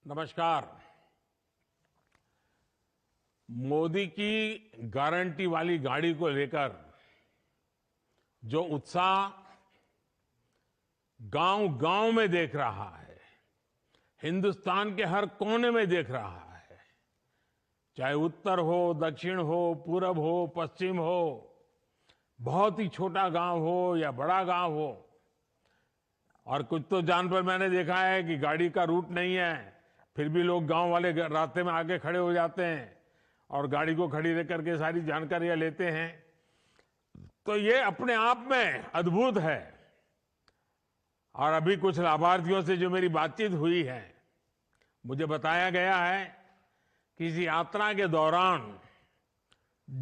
नमस्कार। मोदी की गारंटी वाली गाड़ी को लेकर जो उत्साह गांव-गांव में देख रहा है, हिंदुस्तान के हर कोने में देख रहा है, चाहे उत्तर हो, दक्षिण हो, पूरब हो, पश्चिम हो, बहुत ही छोटा गांव हो या बड़ा गांव हो, और कुछ तो जान पर मैंने देखा है कि गाड़ी का रूट नहीं है, फिर भी लोग गांव वाले रास्ते में आके खड़े हो जाते हैं और गाड़ी को खड़ी रख करके सारी जानकारियां लेते हैं। तो ये अपने आप में अद्भुत है। और अभी कुछ लाभार्थियों से जो मेरी बातचीत हुई है, मुझे बताया गया है कि इस यात्रा के दौरान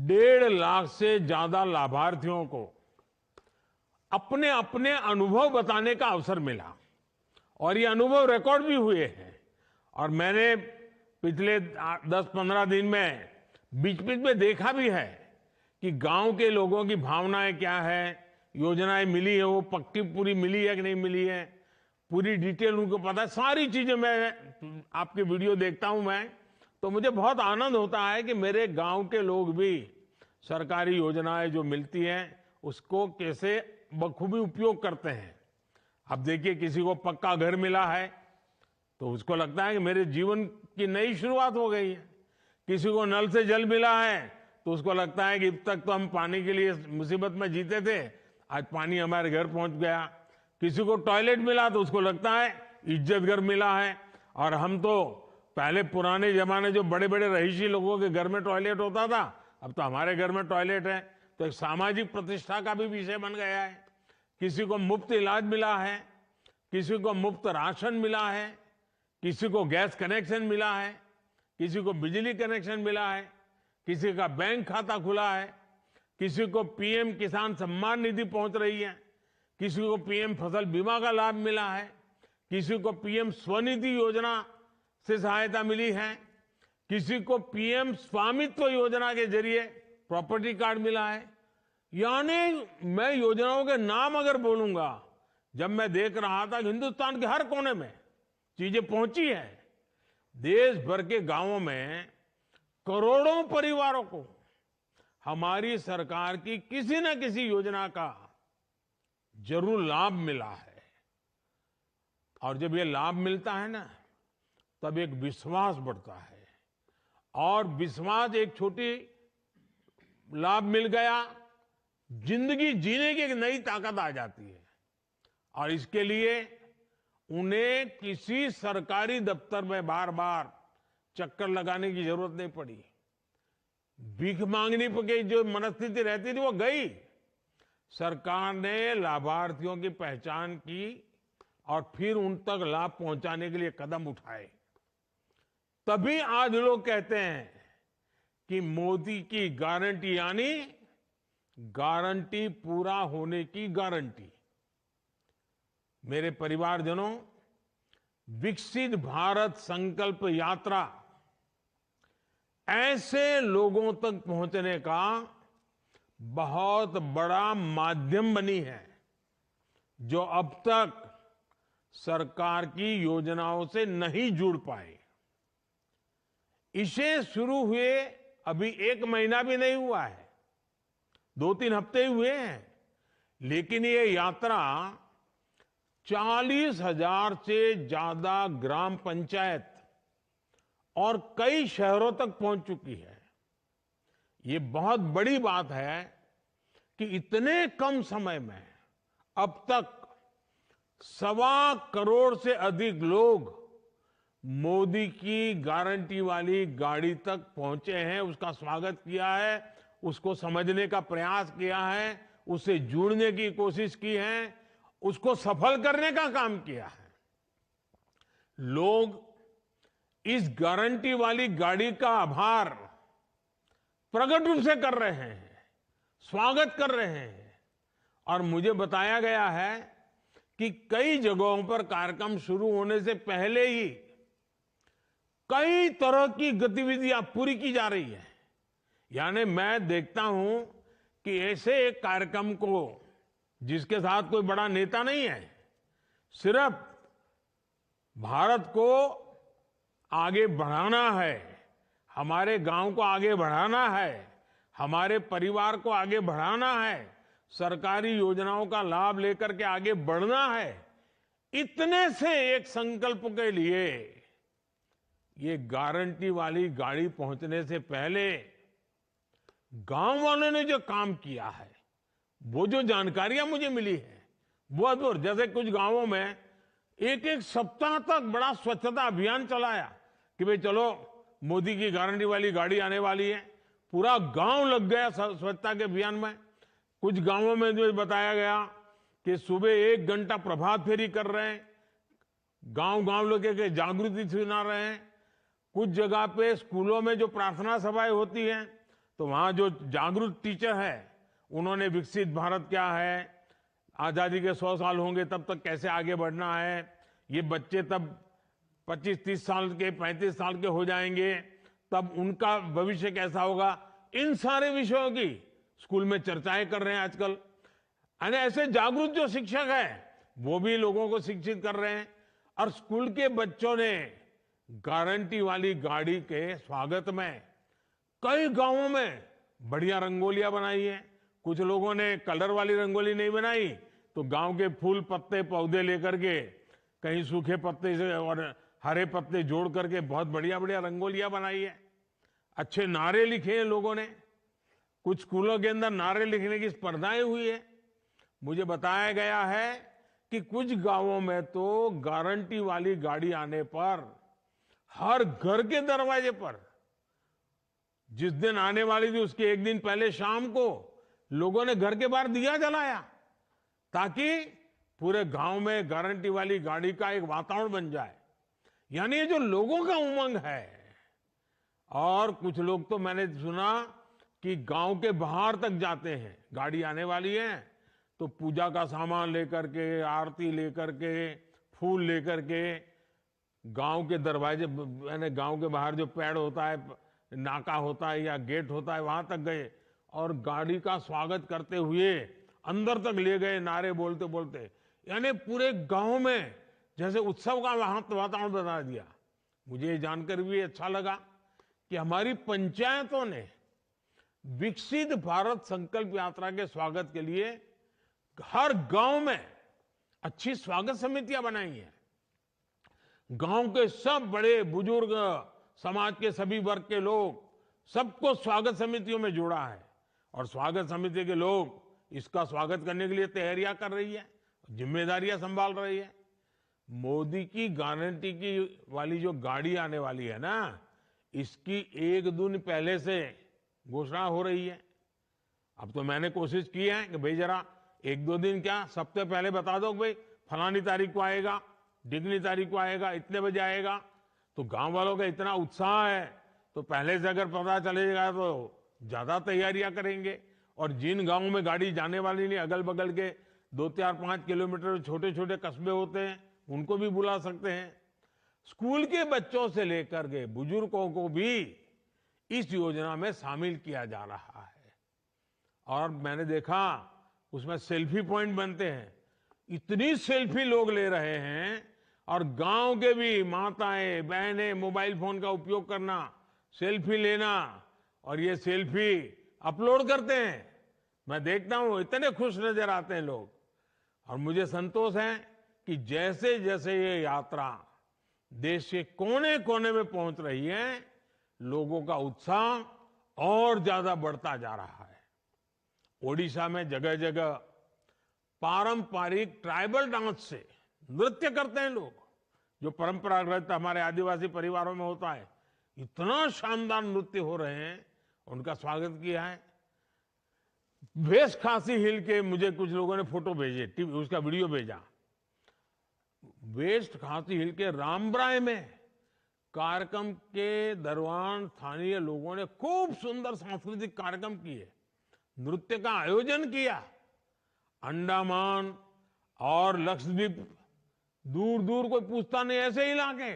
1.5 लाख से ज्यादा लाभार्थियों को अपने अपने अनुभव बताने का अवसर मिला और ये अनुभव रिकॉर्ड भी हुए हैं। और मैंने पिछले 10-15 दिन में बीच-बीच में देखा भी है कि गांव के लोगों की भावनाएं क्या है, योजनाएं मिली है वो पक्की पूरी मिली है कि नहीं मिली है, पूरी डिटेल उनको पता है। सारी चीजें मैं आपके वीडियो देखता हूं मैं, तो मुझे बहुत आनंद होता है कि मेरे गांव के लोग भी सरकारी योजनाएं जो मिलती हैं उसको कैसे बखूबी उपयोग करते हैं। अब देखिए, किसी को पक्का घर मिला है तो उसको लगता है कि मेरे जीवन की नई शुरुआत हो गई है। किसी को नल से जल मिला है तो उसको लगता है कि अब तक तो हम पानी के लिए मुसीबत में जीते थे, आज पानी हमारे घर पहुंच गया। किसी को टॉयलेट मिला तो उसको लगता है इज्जत घर मिला है। और हम तो पहले पुराने जमाने जो बड़े बड़े रईसी लोगों के घर में टॉयलेट होता था, अब तो हमारे घर में टॉयलेट है, तो एक सामाजिक प्रतिष्ठा का भी विषय बन गया है। किसी को मुफ्त इलाज मिला है, किसी को मुफ्त राशन मिला है, किसी को गैस कनेक्शन मिला है, किसी को बिजली कनेक्शन मिला है, किसी का बैंक खाता खुला है, किसी को पीएम किसान सम्मान निधि पहुंच रही है, किसी को पीएम फसल बीमा का लाभ मिला है, किसी को पीएम स्वनिधि योजना से सहायता मिली है, किसी को पीएम स्वामित्व योजना के जरिए प्रॉपर्टी कार्ड मिला है। यानी मैं योजनाओं के नाम अगर बोलूंगा, जब मैं देख रहा था कि हिंदुस्तान के हर कोने में चीजें पहुंची है, देश भर के गांवों में करोड़ों परिवारों को हमारी सरकार की किसी न किसी योजना का जरूर लाभ मिला है। और जब ये लाभ मिलता है ना, तब एक विश्वास बढ़ता है, और विश्वास एक छोटी लाभ मिल गया, जिंदगी जीने की एक नई ताकत आ जाती है। और इसके लिए उन्हें किसी सरकारी दफ्तर में बार बार चक्कर लगाने की जरूरत नहीं पड़ी। भीख मांगने की जो मनस्थिति रहती थी वो गई। सरकार ने लाभार्थियों की पहचान की और फिर उन तक लाभ पहुंचाने के लिए कदम उठाए। तभी आज लोग कहते हैं कि मोदी की गारंटी यानी गारंटी पूरा होने की गारंटी। मेरे परिवारजनों, विकसित भारत संकल्प यात्रा ऐसे लोगों तक पहुंचने का बहुत बड़ा माध्यम बनी है जो अब तक सरकार की योजनाओं से नहीं जुड़ पाए। इसे शुरू हुए अभी 1 महीना भी नहीं हुआ है, 2-3 हफ्ते ही हुए हैं, लेकिन ये यात्रा 40,000 से ज्यादा ग्राम पंचायत और कई शहरों तक पहुंच चुकी है। ये बहुत बड़ी बात है कि इतने कम समय में अब तक 1.25 करोड़ से अधिक लोग मोदी की गारंटी वाली गाड़ी तक पहुंचे हैं, उसका स्वागत किया है, उसको समझने का प्रयास किया है, उससे जुड़ने की कोशिश की है, उसको सफल करने का काम किया है। लोग इस गारंटी वाली गाड़ी का आभार प्रकट रूप से कर रहे हैं, स्वागत कर रहे हैं। और मुझे बताया गया है कि कई जगहों पर कार्यक्रम शुरू होने से पहले ही कई तरह की गतिविधियां पूरी की जा रही है। यानी मैं देखता हूं कि ऐसे एक कार्यक्रम को, जिसके साथ कोई बड़ा नेता नहीं है, सिर्फ भारत को आगे बढ़ाना है, हमारे गांव को आगे बढ़ाना है, हमारे परिवार को आगे बढ़ाना है, सरकारी योजनाओं का लाभ लेकर के आगे बढ़ना है, इतने से एक संकल्प के लिए ये गारंटी वाली गाड़ी पहुंचने से पहले गांव वालों ने जो काम किया है, वो जो जानकारियां मुझे मिली है, वो अद्भुत। जैसे कुछ गांवों में एक एक सप्ताह तक बड़ा स्वच्छता अभियान चलाया कि भाई चलो मोदी की गारंटी वाली गाड़ी आने वाली है, पूरा गांव लग गया स्वच्छता के अभियान में। कुछ गांवों में जो बताया गया कि सुबह 1 घंटा प्रभात फेरी कर रहे हैं, गांव गांव लोगों के जागृति सुना रहे हैं। कुछ जगह पे स्कूलों में जो प्रार्थना सभाएं होती हैं, तो वहां जो जागरूक टीचर है, उन्होंने विकसित भारत क्या है, आजादी के 100 साल होंगे तब तक कैसे आगे बढ़ना है, ये बच्चे तब 25-30 साल के 35 साल के हो जाएंगे, तब उनका भविष्य कैसा होगा, इन सारे विषयों की स्कूल में चर्चाएं कर रहे हैं आजकल। यानी ऐसे जागरूक जो शिक्षक है वो भी लोगों को शिक्षित कर रहे हैं। और स्कूल के बच्चों ने गारंटी वाली गाड़ी के स्वागत में कई गांवों में बढ़िया रंगोलियां बनाई है। कुछ लोगों ने कलर वाली रंगोली नहीं बनाई, तो गांव के फूल पत्ते पौधे लेकर के, कहीं सूखे पत्ते से और हरे पत्ते जोड़ करके बहुत बढ़िया बढ़िया रंगोलियां बनाई है। अच्छे नारे लिखे हैं लोगों ने। कुछ स्कूलों के अंदर नारे लिखने की स्पर्धाएं हुई है। मुझे बताया गया है कि कुछ गांवों में तो गारंटी वाली गाड़ी आने पर हर घर के दरवाजे पर, जिस दिन आने वाली थी उसके 1 दिन पहले शाम को लोगों ने घर के बाहर दिया जलाया, ताकि पूरे गांव में गारंटी वाली गाड़ी का एक वातावरण बन जाए। यानी ये जो लोगों का उमंग है। और कुछ लोग तो मैंने सुना कि गांव के बाहर तक जाते हैं, गाड़ी आने वाली है तो पूजा का सामान लेकर के, आरती लेकर के, फूल लेकर के गांव के दरवाजे, यानी गांव के बाहर जो पेड़ होता है, नाका होता है या गेट होता है, वहां तक गए और गाड़ी का स्वागत करते हुए अंदर तक ले गए, नारे बोलते बोलते। यानी पूरे गांव में जैसे उत्सव का वातावरण बना दिया। मुझे ये जानकर भी अच्छा लगा कि हमारी पंचायतों ने विकसित भारत संकल्प यात्रा के स्वागत के लिए हर गांव में अच्छी स्वागत समितियां बनाई हैं। गांव के सब बड़े बुजुर्ग, समाज के सभी वर्ग के लोग, सबको स्वागत समितियों में जोड़ा है। और स्वागत समिति के लोग इसका स्वागत करने के लिए तैयारियां कर रही है, जिम्मेदारियां संभाल रही है। मोदी की गारंटी की वाली जो गाड़ी आने वाली है ना, इसकी 1 दिन पहले से घोषणा हो रही है। अब तो मैंने कोशिश की है कि भाई जरा 1-2 दिन क्या, सप्ताह पहले बता दो भाई फलानी तारीख को आएगा, ढिगनी तारीख को आएगा, इतने बजे आएगा। तो गांव वालों का इतना उत्साह है, तो पहले से अगर पता चलेगा तो ज्यादा तैयारियां करेंगे। और जिन गांवों में गाड़ी जाने वाली नहीं, अगल बगल के 2, 4, 5 किलोमीटर छोटे छोटे कस्बे होते हैं, उनको भी बुला सकते हैं। स्कूल के बच्चों से लेकर के बुजुर्गों को भी इस योजना में शामिल किया जा रहा है। और मैंने देखा उसमें सेल्फी पॉइंट बनते हैं, इतनी सेल्फी लोग ले रहे हैं। और गांव के भी माताएं बहनें मोबाइल फोन का उपयोग करना, सेल्फी लेना, और ये सेल्फी अपलोड करते हैं। मैं देखता हूं इतने खुश नजर आते हैं लोग। और मुझे संतोष है कि जैसे जैसे ये यात्रा देश के कोने कोने में पहुंच रही है, लोगों का उत्साह और ज्यादा बढ़ता जा रहा है। ओडिशा में जगह जगह पारंपरिक ट्राइबल डांस से नृत्य करते हैं लोग, जो परंपरागत हमारे आदिवासी परिवारों में होता है। इतना शानदार नृत्य हो रहे हैं, उनका स्वागत किया है। वेस्ट खासी हिल के मुझे कुछ लोगों ने फोटो भेजे, उसका वीडियो भेजा। वेस्ट खासी हिल के रामब्राय में कार्यक्रम के दौरान स्थानीय लोगों ने खूब सुंदर सांस्कृतिक कार्यक्रम किए, नृत्य का आयोजन किया। अंडमान और लक्षद्वीप, दूर दूर कोई पूछता नहीं, ऐसे ही इलाके,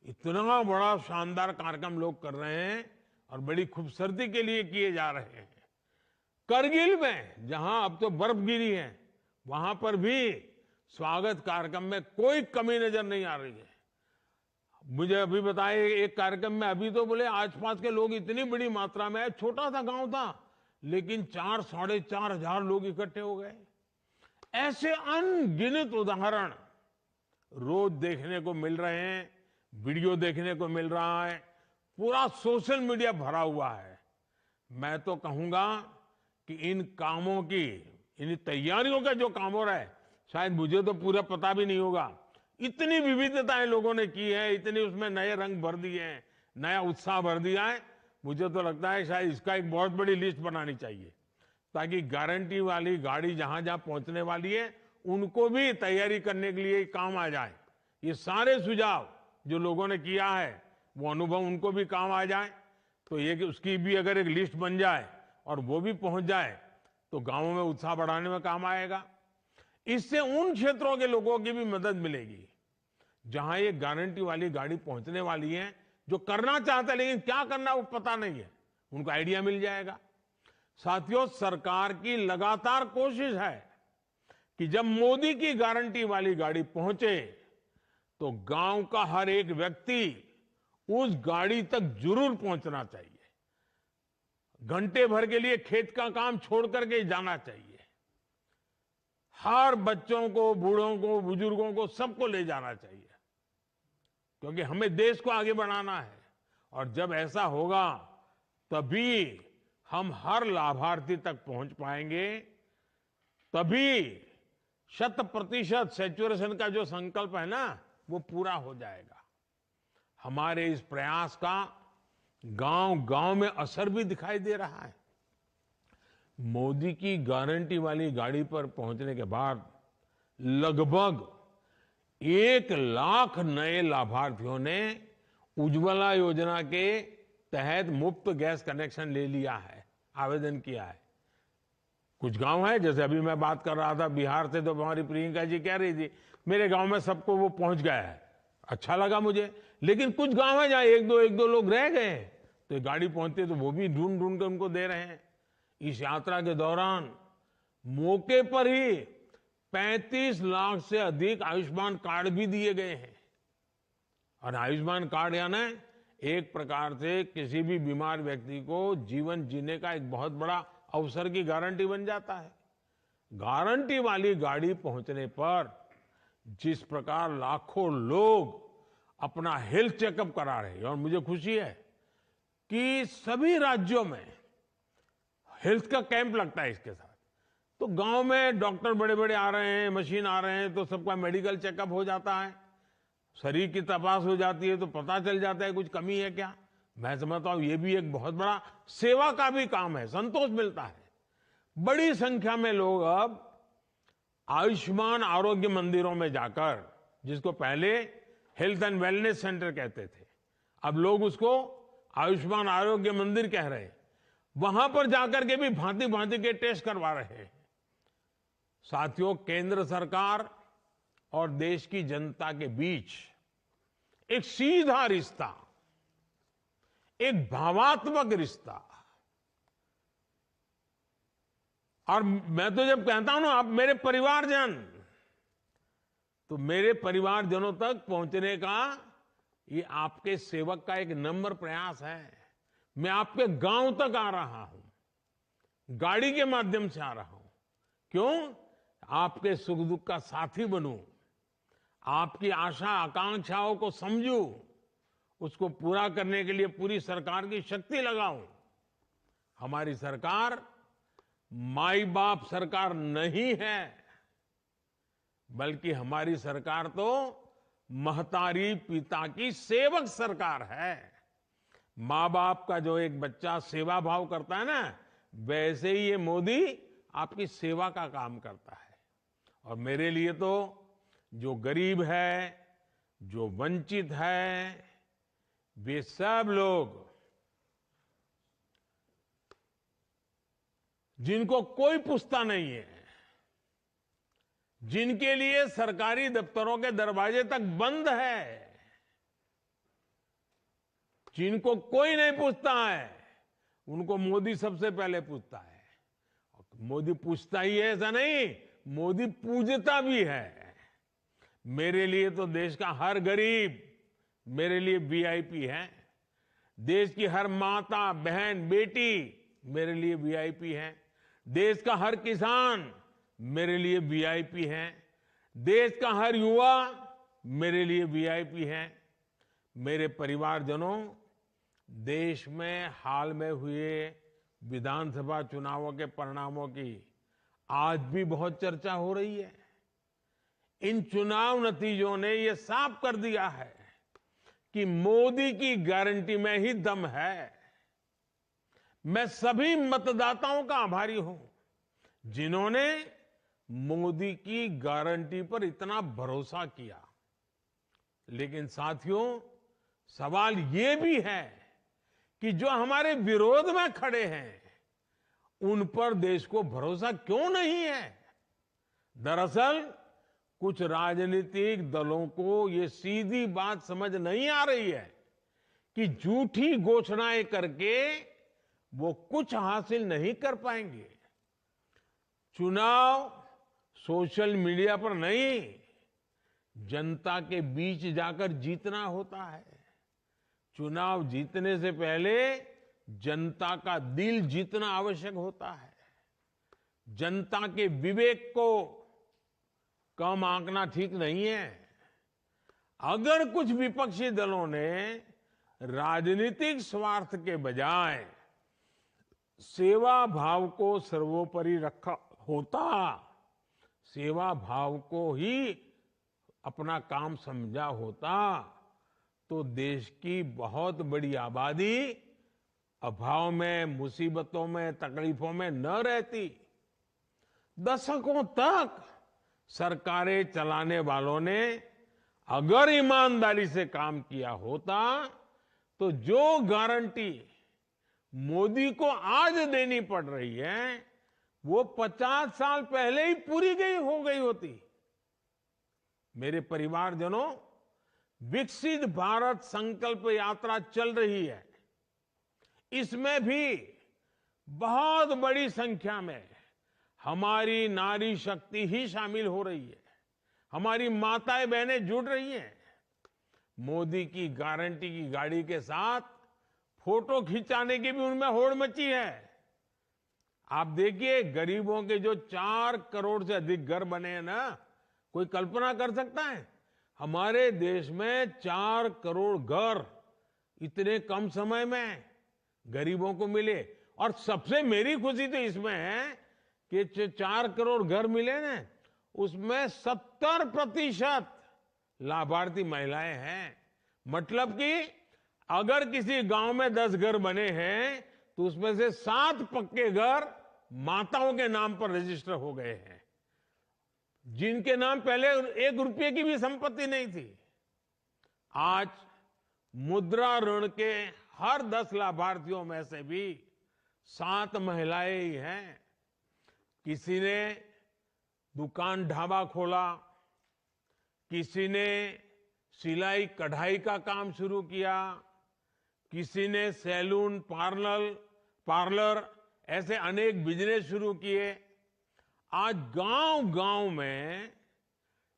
इतना बड़ा शानदार कार्यक्रम लोग कर रहे हैं और बड़ी खूबसूरती के लिए किए जा रहे हैं। करगिल में जहां अब तो बर्फ गिरी है, वहां पर भी स्वागत कार्यक्रम में कोई कमी नजर नहीं आ रही है। मुझे अभी बताए एक कार्यक्रम में, अभी तो बोले आसपास के लोग इतनी बड़ी मात्रा में, छोटा सा गांव था लेकिन 4-4.5 हजार लोग इकट्ठे हो गए। ऐसे अनगिनत उदाहरण रोज देखने को मिल रहे हैं, वीडियो देखने को मिल रहा है, पूरा सोशल मीडिया भरा हुआ है। मैं तो कहूंगा कि इन कामों की, इन तैयारियों का जो काम हो रहा है, शायद मुझे तो पूरा पता भी नहीं होगा। इतनी विविधताएं लोगों ने की है, इतनी उसमें नए रंग भर दिए हैं, नया उत्साह भर दिया है। मुझे तो लगता है शायद इसका एक बहुत बड़ी लिस्ट बनानी चाहिए, ताकि गारंटी वाली गाड़ी जहां जहां पहुंचने वाली है उनको भी तैयारी करने के लिए काम आ जाए। ये सारे सुझाव जो लोगों ने किया है वो अनुभव उनको भी काम आ जाए। तो ये कि उसकी भी अगर एक लिस्ट बन जाए और वो भी पहुंच जाए तो गांवों में उत्साह बढ़ाने में काम आएगा। इससे उन क्षेत्रों के लोगों की भी मदद मिलेगी जहां ये गारंटी वाली गाड़ी पहुंचने वाली है, जो करना चाहते हैं लेकिन क्या करना वो पता नहीं है, उनको आइडिया मिल जाएगा। साथियों, सरकार की लगातार कोशिश है कि जब मोदी की गारंटी वाली गाड़ी पहुंचे तो गांव का हर एक व्यक्ति उस गाड़ी तक जरूर पहुंचना चाहिए। घंटे भर के लिए खेत का काम छोड़ करके जाना चाहिए। हर बच्चों को, बूढ़ों को, बुजुर्गों को, सबको ले जाना चाहिए, क्योंकि हमें देश को आगे बढ़ाना है। और जब ऐसा होगा तभी हम हर लाभार्थी तक पहुंच पाएंगे, तभी 100% सैचुरेशन का जो संकल्प है ना वो पूरा हो जाएगा। हमारे इस प्रयास का गांव गांव में असर भी दिखाई दे रहा है। मोदी की गारंटी वाली गाड़ी पर पहुंचने के बाद लगभग 1 लाख नए लाभार्थियों ने उज्ज्वला योजना के तहत मुफ्त गैस कनेक्शन ले लिया है, आवेदन किया है। कुछ गांव है, जैसे अभी मैं बात कर रहा था बिहार से, तो हमारी प्रियंका जी कह रही थी मेरे गांव में सबको वो पहुंच गया है, अच्छा लगा मुझे। लेकिन कुछ गांव है जहां एक दो लोग रह गए, तो ये गाड़ी पहुंचती है तो वो भी ढूंढ ढूंढ कर उनको दे रहे हैं। इस यात्रा के दौरान मौके पर ही 35 लाख से अधिक आयुष्मान कार्ड भी दिए गए हैं। और आयुष्मान कार्ड यानी एक प्रकार से किसी भी बीमार व्यक्ति को जीवन जीने का एक बहुत बड़ा अवसर की गारंटी बन जाता है। गारंटी वाली गाड़ी पहुंचने पर जिस प्रकार लाखों लोग अपना हेल्थ चेकअप करा रहे हैं, और मुझे खुशी है कि सभी राज्यों में हेल्थ का कैंप लगता है इसके साथ। तो गांव में डॉक्टर बड़े बड़े आ रहे हैं, मशीन आ रहे हैं, तो सबका मेडिकल चेकअप हो जाता है, शरीर की तपास हो जाती है, तो पता चल जाता है कुछ कमी है क्या। मैं समझता हूं ये भी एक बहुत बड़ा सेवा का भी काम है, संतोष मिलता है। बड़ी संख्या में लोग अब आयुष्मान आरोग्य मंदिरों में जाकर, जिसको पहले हेल्थ एंड वेलनेस सेंटर कहते थे, अब लोग उसको आयुष्मान आरोग्य मंदिर कह रहे हैं, वहां पर जाकर के भी भांति भांति के टेस्ट करवा रहे हैं। साथियों, केंद्र सरकार और देश की जनता के बीच एक सीधा रिश्ता, एक भावात्मक रिश्ता। और मैं तो जब कहता हूं ना आप मेरे परिवारजन, तो मेरे परिवारजनों तक पहुंचने का ये आपके सेवक का एक नम्र प्रयास है। मैं आपके गांव तक आ रहा हूं, गाड़ी के माध्यम से आ रहा हूं। क्यों? आपके सुख दुख का साथी बनूं, आपकी आशा आकांक्षाओं को समझूं, उसको पूरा करने के लिए पूरी सरकार की शक्ति लगाऊं। हमारी सरकार माई बाप सरकार नहीं है, बल्कि हमारी सरकार तो महतारी पिता की सेवक सरकार है। माँ बाप का जो एक बच्चा सेवा भाव करता है ना, वैसे ही ये मोदी आपकी सेवा का काम करता है। और मेरे लिए तो जो गरीब है, जो वंचित है, वे सब लोग जिनको कोई पूछता नहीं है, जिनके लिए सरकारी दफ्तरों के दरवाजे तक बंद है, जिनको कोई नहीं पूछता है, उनको मोदी सबसे पहले पूछता है। मोदी पूछता ही है ऐसा नहीं, मोदी पूजता भी है। मेरे लिए तो देश का हर गरीब, मेरे लिए वीआईपी हैं। देश की हर माता, बहन, बेटी मेरे लिए वीआईपी हैं। देश का हर किसान मेरे लिए वीआईपी हैं। देश का हर युवा मेरे लिए वीआईपी है। मेरे परिवारजनों, देश में हाल में हुए विधानसभा चुनावों के परिणामों की आज भी बहुत चर्चा हो रही है। इन चुनाव नतीजों ने ये साफ कर दिया है कि मोदी की गारंटी में ही दम है। मैं सभी मतदाताओं का आभारी हूं जिन्होंने मोदी की गारंटी पर इतना भरोसा किया। लेकिन साथियों, सवाल ये भी है कि जो हमारे विरोध में खड़े हैं, उन पर देश को भरोसा क्यों नहीं है? दरअसल कुछ राजनीतिक दलों को ये सीधी बात समझ नहीं आ रही है कि झूठी घोषणाएं करके वो कुछ हासिल नहीं कर पाएंगे। चुनाव सोशल मीडिया पर नहीं, जनता के बीच जाकर जीतना होता है। चुनाव जीतने से पहले जनता का दिल जीतना आवश्यक होता है। जनता के विवेक को कम आंकना ठीक नहीं है। अगर कुछ विपक्षी दलों ने राजनीतिक स्वार्थ के बजाय सेवा भाव को सर्वोपरि रखा होता, सेवा भाव को ही अपना काम समझा होता, तो देश की बहुत बड़ी आबादी अभाव में, मुसीबतों में, तकलीफों में न रहती। दशकों तक सरकारें चलाने वालों ने अगर ईमानदारी से काम किया होता तो जो गारंटी मोदी को आज देनी पड़ रही है वो 50 साल पहले ही पूरी हो गई होती। मेरे परिवारजनों, विकसित भारत संकल्प यात्रा चल रही है। इसमें भी बहुत बड़ी संख्या में हमारी नारी शक्ति ही शामिल हो रही है। हमारी माताएं बहनें जुड़ रही हैं। मोदी की गारंटी की गाड़ी के साथ फोटो खिंचाने की भी उनमें होड़ मची है। आप देखिए, गरीबों के जो 4 करोड़ से अधिक घर बने हैं ना, कोई कल्पना कर सकता है हमारे देश में 4 करोड़ घर इतने कम समय में गरीबों को मिले। और सबसे मेरी खुशी तो इसमें है कि 4 करोड़ घर मिले ना, उसमें 70% लाभार्थी महिलाएं हैं। मतलब कि अगर किसी गांव में 10 घर बने हैं तो उसमें से 7 पक्के घर माताओं के नाम पर रजिस्टर हो गए हैं, जिनके नाम पहले 1 रुपये की भी संपत्ति नहीं थी। आज मुद्रा ऋण के हर 10 लाभार्थियों में से भी 7 महिलाएं ही हैं। किसी ने दुकान ढाबा खोला, किसी ने सिलाई कढ़ाई का काम शुरू किया, किसी ने सैलून, पार्लर ऐसे अनेक बिजनेस शुरू किए। आज गांव-गांव में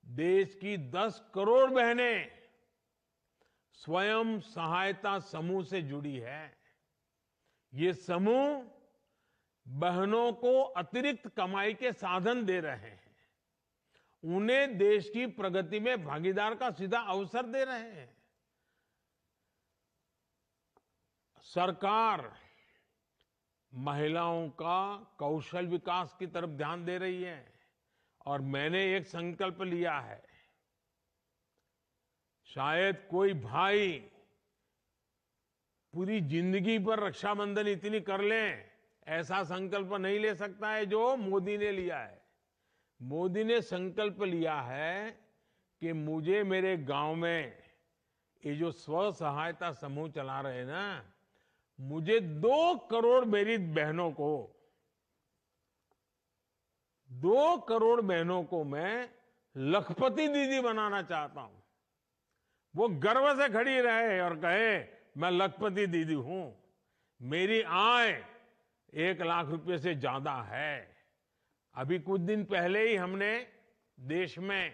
देश की 10 करोड़ बहनें स्वयं सहायता समूह से जुड़ी है। ये समूह बहनों को अतिरिक्त कमाई के साधन दे रहे हैं, उन्हें देश की प्रगति में भागीदार का सीधा अवसर दे रहे हैं। सरकार महिलाओं का कौशल विकास की तरफ ध्यान दे रही है और मैंने एक संकल्प लिया है। शायद कोई भाई पूरी जिंदगी पर रक्षाबंधन इतनी कर लें, ऐसा संकल्प नहीं ले सकता है जो मोदी ने लिया है। मोदी ने संकल्प लिया है कि मुझे मेरे गांव में ये जो स्व सहायता समूह चला रहे हैं ना, मुझे 2 करोड़ मेरी बहनों को 2 करोड़ बहनों को मैं लखपति दीदी बनाना चाहता हूं। वो गर्व से खड़ी रहे और कहे मैं लखपति दीदी हूं, मेरी आय 1 लाख रुपए से ज्यादा है। अभी कुछ दिन पहले ही हमने देश में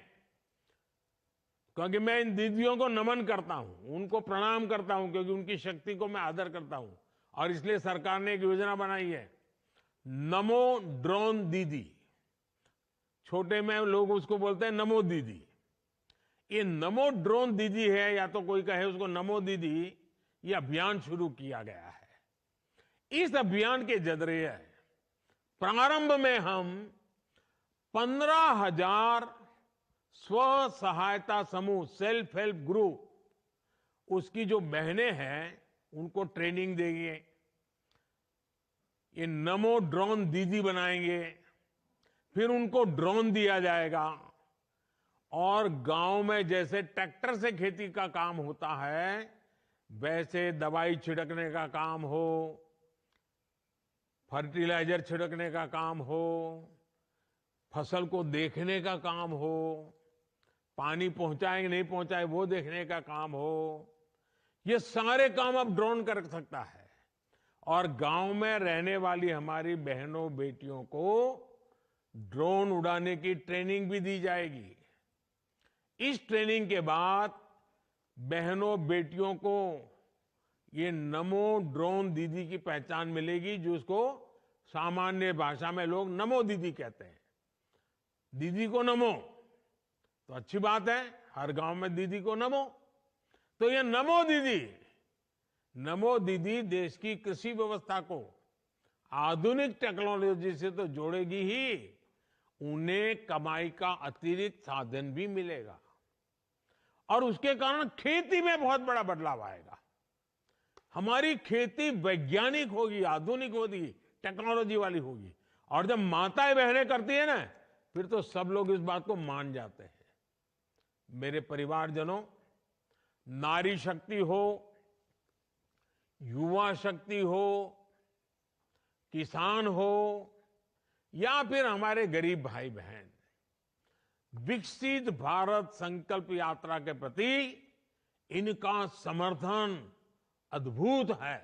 क्योंकि मैं इन दीदियों को नमन करता हूं, उनको प्रणाम करता हूं, क्योंकि उनकी शक्ति को मैं आदर करता हूं। और इसलिए सरकार ने एक योजना बनाई है, नमो ड्रोन दीदी। छोटे में लोग उसको बोलते हैं नमो दीदी। ये नमो ड्रोन दीदी है, या तो कोई कहे उसको नमो दीदी, ये अभियान शुरू किया गया है। इस अभियान के जरिए प्रारंभ में हम 15,000 स्व सहायता समूह, सेल्फ हेल्प ग्रुप, उसकी जो बहनें हैं उनको ट्रेनिंग देंगे। ये नमो ड्रोन दीदी बनाएंगे, फिर उनको ड्रोन दिया जाएगा और गांव में जैसे ट्रैक्टर से खेती का काम होता है, वैसे दवाई छिड़कने का काम हो, फर्टिलाइजर छिड़कने का काम हो, फसल को देखने का काम हो, पानी पहुंचाए नहीं पहुंचाए वो देखने का काम हो, ये सारे काम अब ड्रोन कर सकता है। और गांव में रहने वाली हमारी बहनों बेटियों को ड्रोन उड़ाने की ट्रेनिंग भी दी जाएगी। इस ट्रेनिंग के बाद बहनों बेटियों को ये नमो ड्रोन दीदी की पहचान मिलेगी, जो उसको सामान्य भाषा में लोग नमो दीदी कहते हैं। दीदी को नमो तो अच्छी बात है, हर गांव में दीदी को नमो। तो ये नमो दीदी देश की कृषि व्यवस्था को आधुनिक टेक्नोलॉजी से तो जोड़ेगी ही, उन्हें कमाई का अतिरिक्त साधन भी मिलेगा और उसके कारण खेती में बहुत बड़ा बदलाव आएगा। हमारी खेती वैज्ञानिक होगी, आधुनिक होगी, टेक्नोलॉजी वाली होगी। और जब माताएं बहनें करती है ना, फिर तो सब लोग इस बात को मान जाते हैं। मेरे परिवारजनों, नारी शक्ति हो, युवा शक्ति हो, किसान हो या फिर हमारे गरीब भाई बहन, विकसित भारत संकल्प यात्रा के प्रति इनका समर्थन अद्भुत है।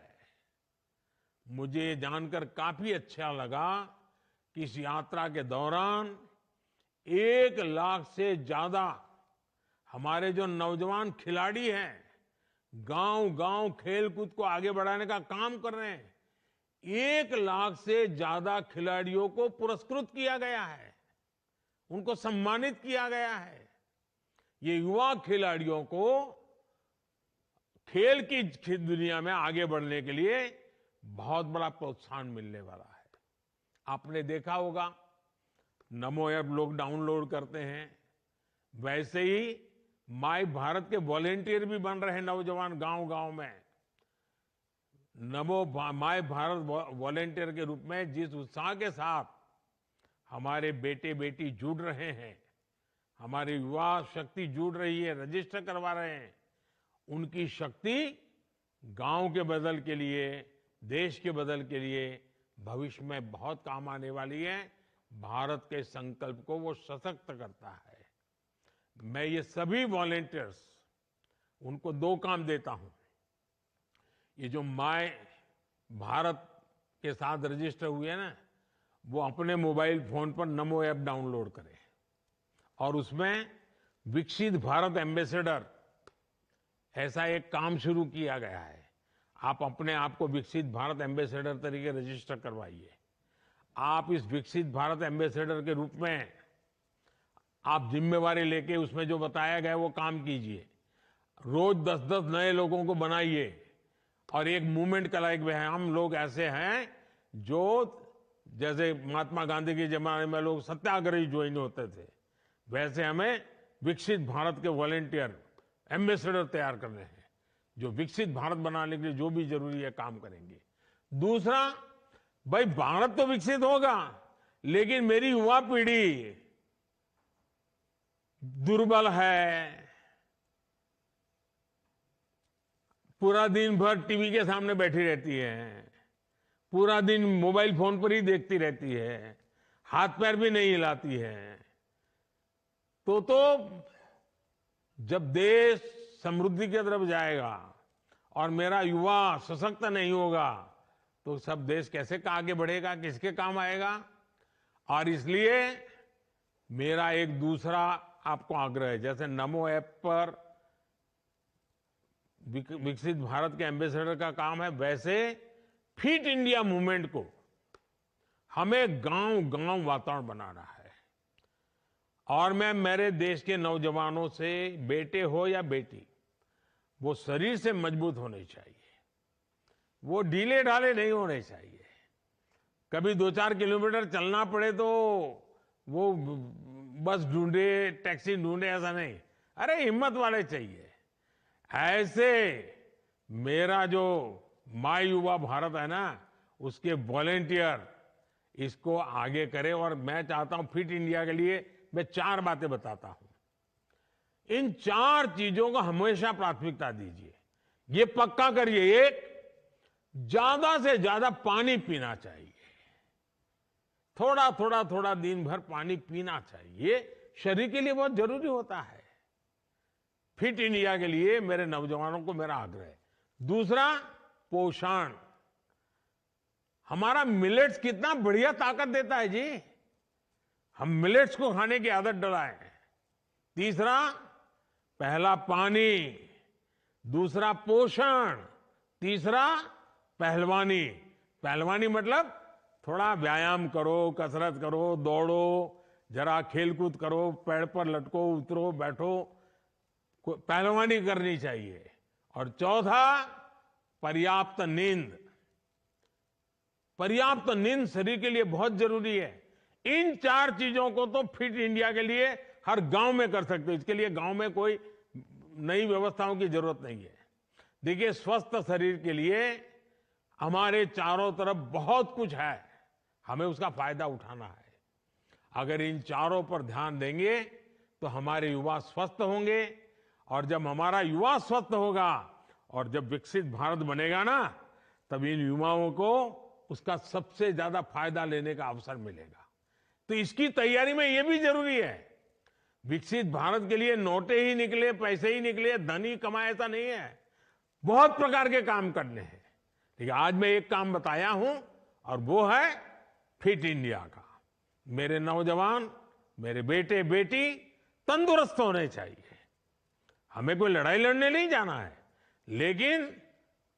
मुझे जानकर काफी अच्छा लगा कि इस यात्रा के दौरान 1 लाख से ज्यादा हमारे जो नौजवान खिलाड़ी हैं, गांव-गांव खेलकूद को आगे बढ़ाने का काम कर रहे हैं। 1 लाख से ज्यादा खिलाड़ियों को पुरस्कृत किया गया है, उनको सम्मानित किया गया है। ये युवा खिलाड़ियों को खेल की दुनिया में आगे बढ़ने के लिए बहुत बड़ा प्रोत्साहन मिलने वाला है। आपने देखा होगा, नमो ऐप लोग डाउनलोड करते हैं, वैसे ही माय भारत के वॉलेंटियर भी बन रहे हैं नौजवान गांव-गांव में। नमो माय भारत वॉलेंटियर के रूप में जिस उत्साह के साथ हमारे बेटे बेटी जुड़ रहे हैं, हमारी युवा शक्ति जुड़ रही है, रजिस्टर करवा रहे हैं, उनकी शक्ति गांव के बदल के लिए, देश के बदल के लिए भविष्य में बहुत काम आने वाली है। भारत के संकल्प को वो सशक्त करता है। मैं ये सभी वॉलेंटियर्स, उनको 2 काम देता हूं। ये जो माय भारत के साथ रजिस्टर हुए हैं ना, वो अपने मोबाइल फोन पर नमो ऐप डाउनलोड करें और उसमें विकसित भारत एम्बेसडर, ऐसा एक काम शुरू किया गया है। आप अपने आप को विकसित भारत एम्बेसडर तरीके रजिस्टर करवाइए। आप इस विकसित भारत एम्बेसडर के रूप में आप जिम्मेवारी लेके उसमें जो बताया गया वो काम कीजिए। रोज 10-10 नए लोगों को बनाइए और एक मूवमेंट चलाइए। हम लोग ऐसे हैं जो, जैसे महात्मा गांधी के जमाने में लोग सत्याग्रही ज्वाइन होते थे, वैसे हमें विकसित भारत के वॉलेंटियर, एम्बेसडर तैयार करने हैं, जो विकसित भारत बनाने के लिए जो भी जरूरी है काम करेंगे। दूसरा, भाई भारत तो विकसित होगा, लेकिन मेरी युवा पीढ़ी दुर्बल है, पूरा दिन भर टीवी के सामने बैठी रहती है, पूरा दिन मोबाइल फोन पर ही देखती रहती है, हाथ पैर भी नहीं हिलाती है। तो जब देश समृद्धि की तरफ जाएगा और मेरा युवा सशक्त नहीं होगा, तो सब देश कैसे आगे बढ़ेगा, किसके काम आएगा। और इसलिए मेरा एक दूसरा आपको आग्रह है, जैसे नमो ऐप पर विकसित भारत के एम्बेसडर का काम है, वैसे फिट इंडिया मूवमेंट को हमें गांव गांव वातावरण बनाना है। और मैं मेरे देश के नौजवानों से, बेटे हो या बेटी, वो शरीर से मजबूत होने चाहिए, वो ढीले ढाले नहीं होने चाहिए। कभी 2-4 किलोमीटर चलना पड़े तो वो बस ढूंढे, टैक्सी ढूंढे, ऐसा नहीं। अरे हिम्मत वाले चाहिए। ऐसे मेरा जो माय युवा भारत है ना, उसके वॉलेंटियर इसको आगे करे। और मैं चाहता हूं फिट इंडिया के लिए मैं 4 बातें बताता हूं। इन 4 चीजों को हमेशा प्राथमिकता दीजिए। ये पक्का करिए, एक, ज्यादा से ज्यादा पानी पीना चाहिए। थोड़ा दिन भर पानी पीना चाहिए, शरीर के लिए बहुत जरूरी होता है। फिट इंडिया के लिए मेरे नौजवानों को मेरा आग्रह है। दूसरा, पोषण। हमारा मिलेट्स कितना बढ़िया ताकत देता है जी, हम मिलेट्स को खाने की आदत डलाएं। तीसरा, पहला पानी, दूसरा पोषण, तीसरा पहलवानी। पहलवानी मतलब थोड़ा व्यायाम करो, कसरत करो, दौड़ो, जरा खेलकूद करो, पेड़ पर लटको, उतरो, बैठो, पहलवानी करनी चाहिए। और चौथा, पर्याप्त नींद। पर्याप्त नींद शरीर के लिए बहुत जरूरी है। इन 4 चीजों को तो फिट इंडिया के लिए हर गांव में कर सकते हो। इसके लिए गांव में कोई नई व्यवस्थाओं की जरूरत नहीं है। देखिए, स्वस्थ शरीर के लिए हमारे चारों तरफ बहुत कुछ है, हमें उसका फायदा उठाना है। अगर इन चारों पर ध्यान देंगे तो हमारे युवा स्वस्थ होंगे। और जब हमारा युवा स्वस्थ होगा और जब विकसित भारत बनेगा ना, तब इन युवाओं को उसका सबसे ज्यादा फायदा लेने का अवसर मिलेगा। तो इसकी तैयारी में यह भी जरूरी है। विकसित भारत के लिए नोटें ही निकले, पैसे ही निकले, धन ही कमाए, ऐसा नहीं है। बहुत प्रकार के काम करने हैं। लेकिन आज मैं एक काम बताया हूं, और वो है फिट इंडिया का। मेरे नौजवान, मेरे बेटे बेटी तंदुरुस्त होने चाहिए। हमें कोई लड़ाई लड़ने नहीं जाना है, लेकिन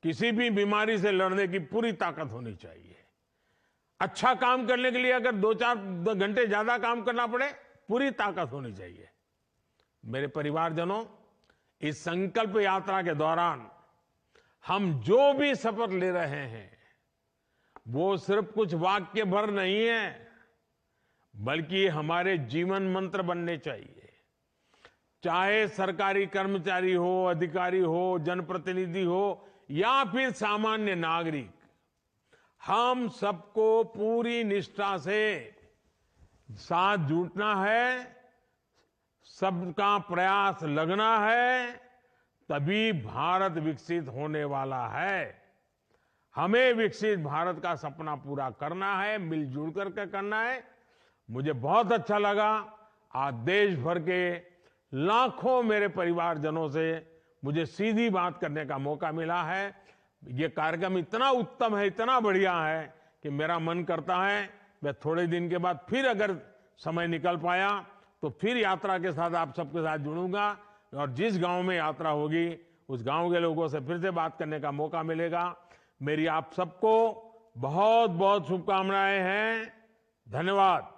किसी भी बीमारी से लड़ने की पूरी ताकत होनी चाहिए। अच्छा काम करने के लिए अगर 2-4 घंटे ज्यादा काम करना पड़े, पूरी ताकत होनी चाहिए। मेरे परिवारजनों, इस संकल्प यात्रा के दौरान हम जो भी शपथ ले रहे हैं, वो सिर्फ कुछ वाक्य भर नहीं है, बल्कि हमारे जीवन मंत्र बनने चाहिए। चाहे सरकारी कर्मचारी हो, अधिकारी हो, जनप्रतिनिधि हो या फिर सामान्य नागरिक, हम सबको पूरी निष्ठा से साथ जुटना है, सबका प्रयास लगना है, तभी भारत विकसित होने वाला है। हमें विकसित भारत का सपना पूरा करना है, मिलजुल करके करना है। मुझे बहुत अच्छा लगा, आज देश भर के लाखों मेरे परिवारजनों से मुझे सीधी बात करने का मौका मिला है। ये कार्यक्रम इतना उत्तम है, इतना बढ़िया है कि मेरा मन करता है मैं थोड़े दिन के बाद फिर अगर समय निकल पाया तो फिर यात्रा के साथ आप सबके साथ जुड़ूंगा, और जिस गांव में यात्रा होगी उस गांव के लोगों से फिर से बात करने का मौका मिलेगा। मेरी आप सबको बहुत बहुत शुभकामनाएं हैं। धन्यवाद।